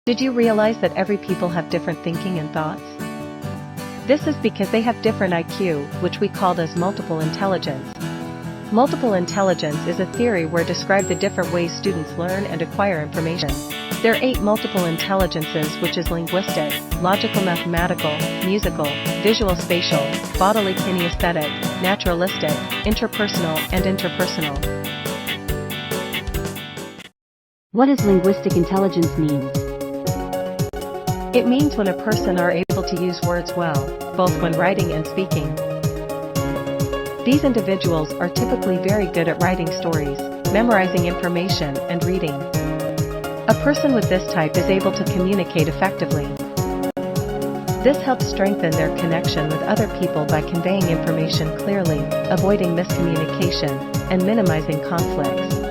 Did you realize that every people have different thinking and thoughts? This is because they have different IQ, which we called as multiple intelligence. Multiple intelligence is a theory where describe the different ways students learn and acquire information. There are 8 multiple intelligences, which is linguistic, logical, mathematical, musical, visual spatial, bodily kinesthetic, naturalistic, interpersonal and interpersonal. What does linguistic intelligence mean? It means when a person are able to use words well, both when writing and speaking. These individuals are typically very good at writing stories, memorizing information, and reading. A person with this type is able to communicate effectively. This helps strengthen their connection with other people by conveying information clearly, avoiding miscommunication, and minimizing conflicts.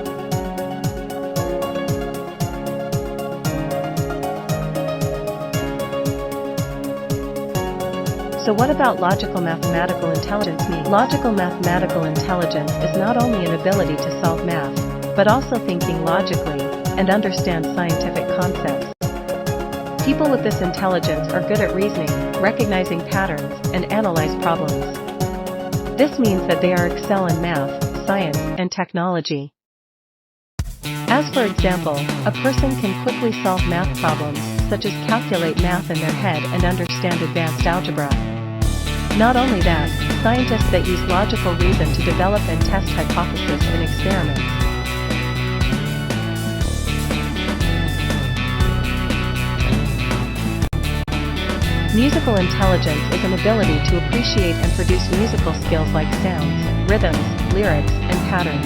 So what about logical mathematical intelligence mean? Logical mathematical intelligence is not only an ability to solve math, but also thinking logically, and understand scientific concepts. People with this intelligence are good at reasoning, recognizing patterns, and analyze problems. This means that they are excel in math, science, and technology. As for example, a person can quickly solve math problems, such as calculate math in their head and understand advanced algebra. Not only that, scientists that use logical reason to develop and test hypotheses in experiments. Musical intelligence is an ability to appreciate and produce musical skills like sounds, rhythms, lyrics, and patterns.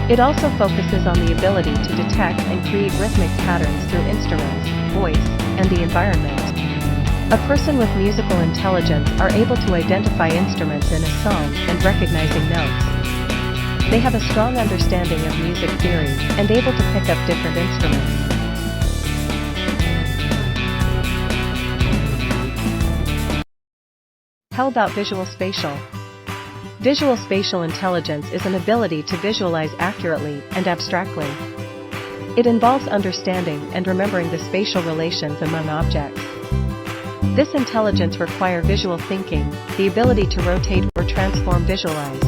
It also focuses on the ability to detect and create rhythmic patterns through instruments, voice, and the environment. A person with musical intelligence are able to identify instruments in a song and recognizing notes. They have a strong understanding of music theory and able to pick up different instruments. How about visual spatial? Visual spatial intelligence is an ability to visualize accurately and abstractly. It involves understanding and remembering the spatial relations among objects. This intelligence requires visual thinking, the ability to rotate or transform visualized.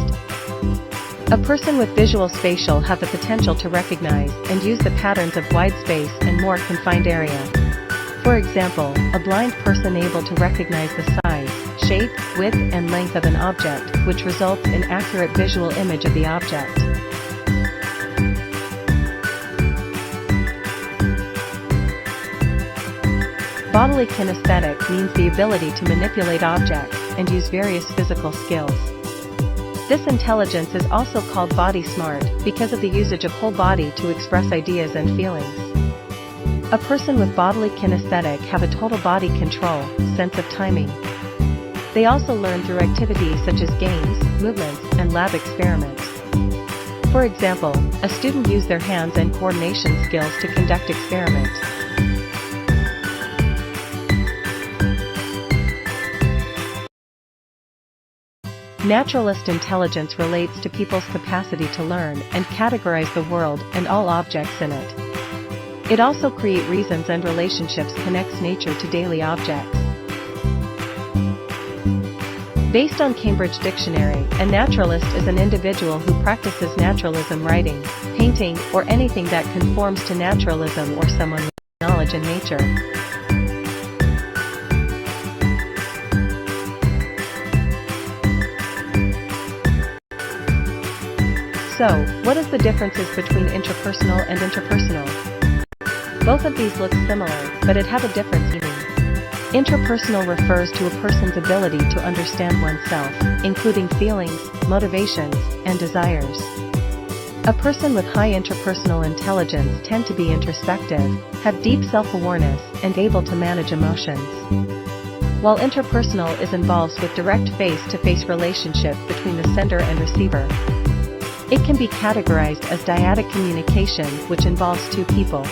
A person with visual spatial have the potential to recognize and use the patterns of wide space and more confined area. For example, a blind person able to recognize the size, shape, width, and length of an object, which results in accurate visual image of the object. Bodily kinesthetic means the ability to manipulate objects and use various physical skills. This intelligence is also called body smart because of the usage of whole body to express ideas and feelings. A person with bodily kinesthetic have a total body control, sense of timing. They also learn through activities such as games, movements, and lab experiments. For example, a student use their hands and coordination skills to conduct experiments. Naturalist intelligence relates to people's capacity to learn and categorize the world and all objects in it. It also creates reasons and relationships, connects nature to daily objects. Based on Cambridge Dictionary, a naturalist is an individual who practices naturalism, writing, painting, or anything that conforms to naturalism, or someone with knowledge in nature. So, what is the differences between interpersonal and interpersonal? Both of these look similar, but it have a different meaning. Interpersonal refers to a person's ability to understand oneself, including feelings, motivations, and desires. A person with high interpersonal intelligence tend to be introspective, have deep self-awareness, and able to manage emotions. While interpersonal is involved with direct face-to-face relationship between the sender and receiver. It can be categorized as dyadic communication, which involves two people.